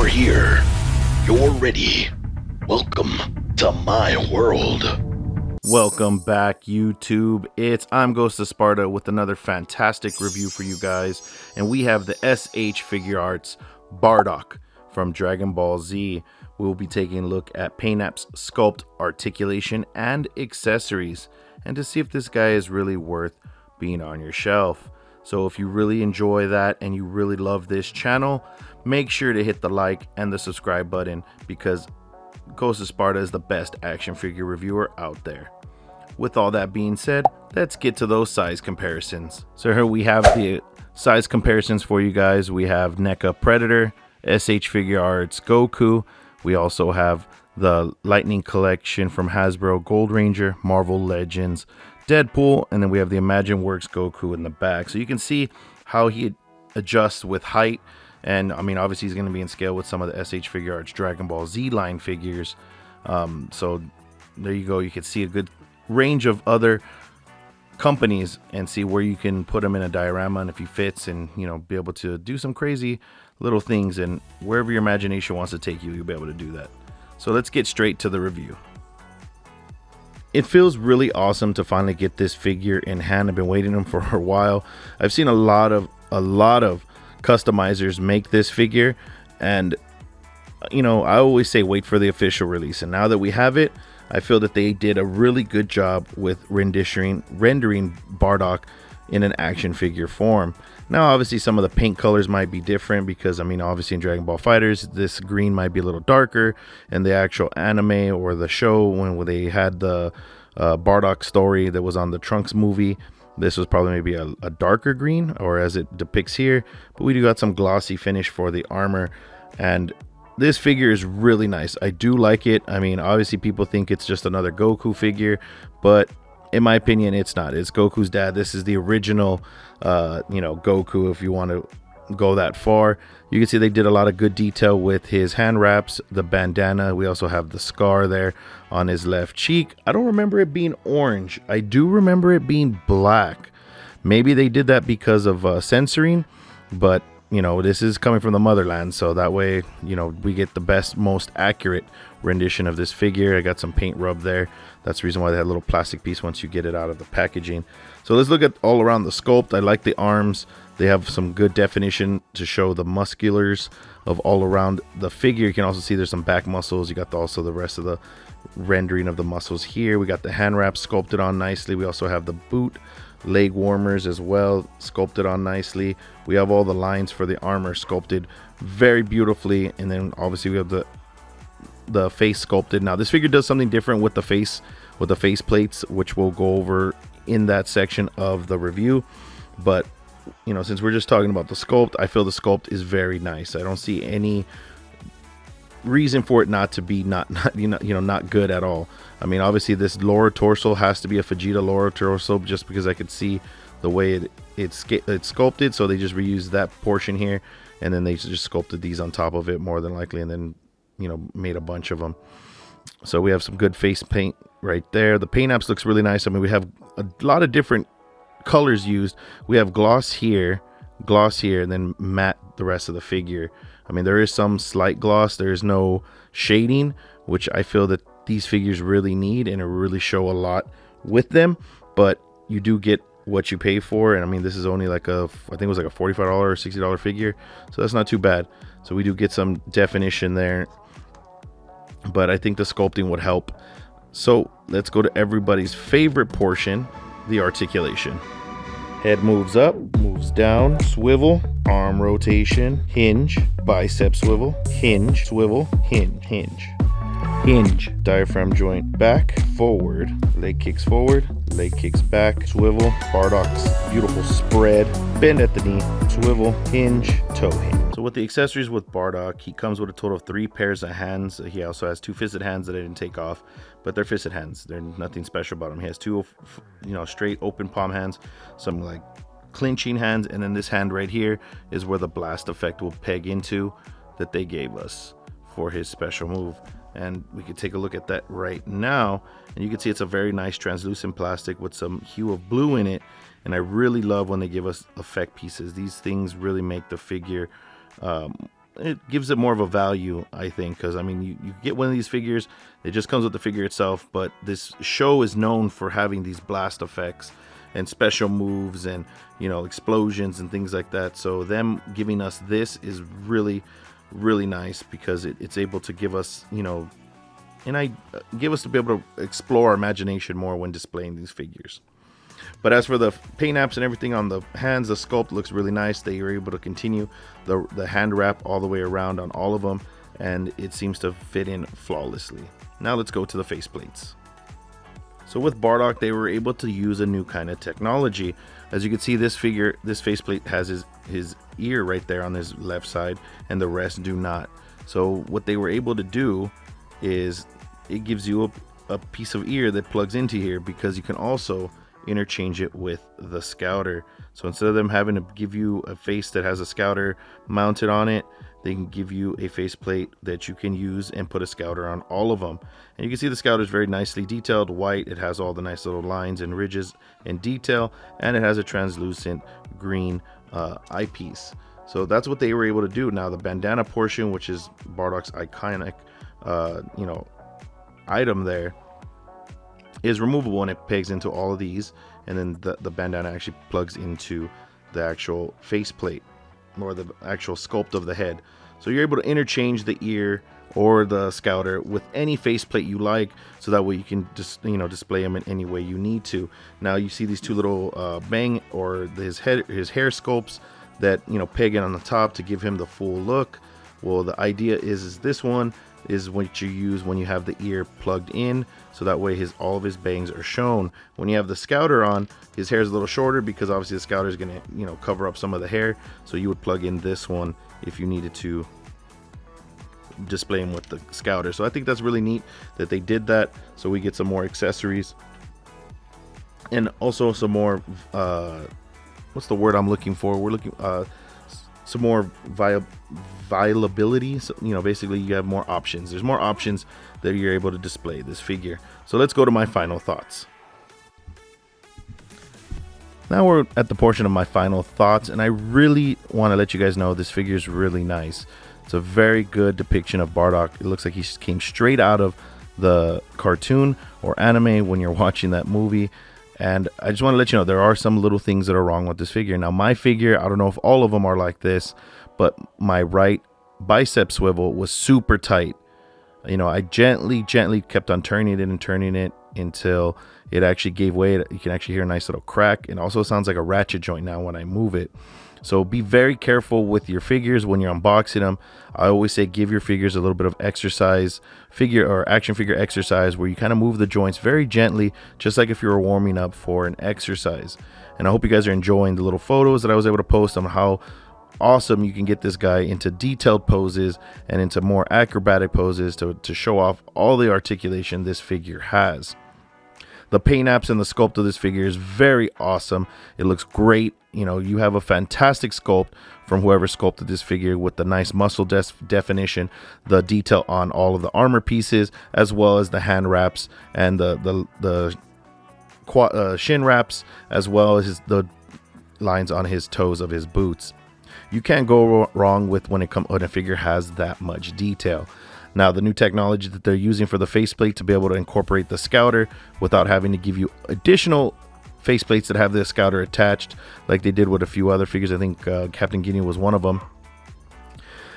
here. You're ready. Welcome to my world. Welcome back, YouTube. I'm Ghost of Sparta with another fantastic review for you guys. And we have the S.H.Figuarts Bardock from Dragon Ball Z. We will be taking a look at paint apps, sculpt, articulation, and accessories, and to see if this guy is really worth being on your shelf. So if you really enjoy that and you really love this channel, make sure to hit the like and the subscribe button, because Ghost of Sparta is the best action figure reviewer out there. With all that being said, let's get to those size comparisons. So here we have the size comparisons for you guys. We have NECA Predator, S.H.Figuarts Goku. We also have the Lightning Collection from Hasbro Gold Ranger, Marvel Legends, Deadpool, and then we have the ImagineWorks Goku in the back. So you can see how he adjusts with height, and I mean obviously he's going to be in scale with some of the S.H.Figuarts Dragon Ball Z line figures. So there you go, you can see a good range of other companies and see where you can put them in a diorama, and if he fits, and you know, be able to do some crazy little things, and wherever your imagination wants to take you, you'll be able to do that. So let's get straight to the review. It feels really awesome to finally get this figure in hand. I've been waiting them for a while. I've seen a lot of customizers make this figure, and you know, I always say wait for the official release, and now that we have it, I feel that they did a really good job with rendering Bardock in an action figure form. Now obviously some of the paint colors might be different, because I mean obviously in Dragon Ball FighterZ this green might be a little darker, and the actual anime or the show when they had the Bardock story that was on the Trunks movie, this was probably maybe a darker green, or as it depicts here. But we do got some glossy finish for the armor, and this figure is really nice. I do like it. I mean obviously people think it's just another Goku figure, but in my opinion, it's not. It's Goku's dad. This is the original, you know, Goku, if you want to go that far. You can see they did a lot of good detail with his hand wraps, the bandana. We also have the scar there on his left cheek. I don't remember it being orange. I do remember it being black. Maybe they did that because of censoring, but you know, this is coming from the motherland, so that way, you know, we get the best, most accurate rendition of this figure. I got some paint rub there. That's the reason why they had a little plastic piece once you get it out of the packaging. So let's look at all around the sculpt. I like the arms. They have some good definition to show the musculars of all around the figure. You can also see there's some back muscles. You got also the rest of the rendering of the muscles here. We got the hand wraps sculpted on nicely. We also have the boot leg warmers as well, sculpted on nicely. We have all the lines for the armor sculpted very beautifully, and then obviously we have the face sculpted. Now this figure does something different with the face plates, which we'll go over in that section of the review. But you know, since we're just talking about the sculpt, I feel the sculpt is very nice. I don't see any reason for it not to be not good at all. I mean obviously this lower torso has to be a Vegeta lower torso, just because I could see the way it's sculpted, so they just reused that portion here, and then they just sculpted these on top of it more than likely, and then you know, made a bunch of them. So we have some good face paint right there. The paint apps looks really nice. I mean we have a lot of different colors used. We have gloss here, and then matte the rest of the figure. I mean there is some slight gloss, there is no shading, which I feel that these figures really need, and it really show a lot with them, but you do get what you pay for. And I mean this is only like I think it was like a $45 or $60 figure, so that's not too bad. So we do get some definition there, but I think the sculpting would help. So let's go to everybody's favorite portion, the articulation. Head moves up, moves down, swivel, arm rotation, hinge, bicep swivel, hinge, swivel, hinge, hinge. Hinge, diaphragm joint back, forward, leg kicks forward, leg kicks back, swivel, Bardock's beautiful spread, bend at the knee, swivel, hinge, toe hinge. So with the accessories with Bardock, he comes with a total of 3 pairs of hands. He also has 2 fisted hands that I didn't take off, but they're fisted hands. They're nothing special about them. He has 2, you know, straight open palm hands, some like clinching hands, and then this hand right here is where the blast effect will peg into that they gave us for his special move. And we could take a look at that right now, and you can see it's a very nice translucent plastic with some hue of blue in it. And I really love when they give us effect pieces. These things really make the figure it gives it more of a value, I think, because I mean, you get one of these figures, it just comes with the figure itself, but this show is known for having these blast effects and special moves and, you know, explosions and things like that. So them giving us this is really, really nice, because it's able to give us, you know, give us to be able to explore our imagination more when displaying these figures. But as for the paint apps and everything on the hands, the sculpt looks really nice. They are able to continue the hand wrap all the way around on all of them, and it seems to fit in flawlessly. Now let's go to the faceplates. So with Bardock, they were able to use a new kind of technology. As you can see, this faceplate has his ear right there on his left side, and the rest do not. So what they were able to do is it gives you a piece of ear that plugs into here, because you can also interchange it with the Scouter. So instead of them having to give you a face that has a Scouter mounted on it, they can give you a faceplate that you can use and put a Scouter on all of them. And you can see the Scouter is very nicely detailed, white. It has all the nice little lines and ridges and detail, and it has a translucent green eyepiece. So that's what they were able to do. Now the bandana portion, which is Bardock's iconic you know, item there, is removable, and it pegs into all of these, and then the bandana actually plugs into the actual faceplate, or the actual sculpt of the head. So you're able to interchange the ear or the Scouter with any faceplate you like, so that way you can just, you know, display them in any way you need to. Now you see these two little bang, or his hair sculpts that, you know, peg in on the top to give him the full look. Well, the idea is this one is what you use when you have the ear plugged in, so that way all of his bangs are shown. When you have the Scouter on, his hair is a little shorter, because obviously the Scouter is going to, you know, cover up some of the hair. So you would plug in this one if you needed to display him with the Scouter. So I think that's really neat that they did that, so we get some more accessories, and also some more what's the word I'm looking for? We're looking some more viability. So, you know, basically you have more options. There's more options that you're able to display this figure. So let's go to my final thoughts. Now we're at the portion of my final thoughts, and I really want to let you guys know this figure is really nice. It's a very good depiction of Bardock. It looks like he came straight out of the cartoon or anime when you're watching that movie. And I just want to let you know, there are some little things that are wrong with this figure. Now, my figure, I don't know if all of them are like this, but my right bicep swivel was super tight. You know, I gently kept on turning it until it actually gave way. You can actually hear a nice little crack. It also sounds like a ratchet joint now when I move it. So be very careful with your figures when you're unboxing them. I always say give your figures a little bit of exercise, action figure exercise, where you kind of move the joints very gently, just like if you were warming up for an exercise. And I hope you guys are enjoying the little photos that I was able to post on how awesome you can get this guy into detailed poses and into more acrobatic poses to show off all the articulation this figure has. The paint apps and the sculpt of this figure is very awesome. It looks great. You know, you have a fantastic sculpt from whoever sculpted this figure, with the nice muscle definition, the detail on all of the armor pieces, as well as the hand wraps and the shin wraps, as well as the lines on his toes of his boots. You can't go wrong with when a figure has that much detail. Now, the new technology that they're using for the faceplate to be able to incorporate the Scouter without having to give you additional faceplates that have the Scouter attached, like they did with a few other figures. I think Captain Guinea was one of them.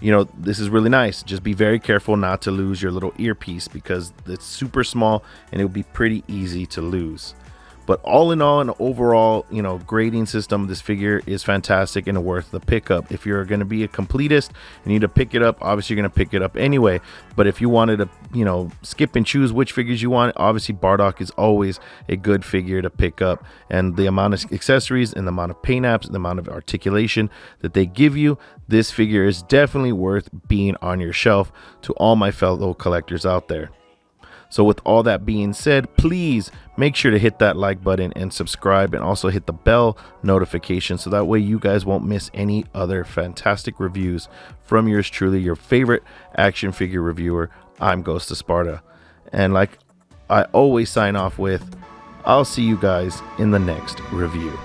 You know, this is really nice. Just be very careful not to lose your little earpiece, because it's super small and it will be pretty easy to lose. But all in all, an overall, you know, grading system, this figure is fantastic and worth the pickup. If you're going to be a completist and you need to pick it up, obviously you're going to pick it up anyway. But if you wanted to, you know, skip and choose which figures you want, obviously Bardock is always a good figure to pick up. And the amount of accessories and the amount of paint apps, the amount of articulation that they give you, this figure is definitely worth being on your shelf to all my fellow collectors out there. So with all that being said, please make sure to hit that like button and subscribe, and also hit the bell notification, so that way you guys won't miss any other fantastic reviews from yours truly, your favorite action figure reviewer. I'm Ghost of Sparta. And like I always sign off with, I'll see you guys in the next review.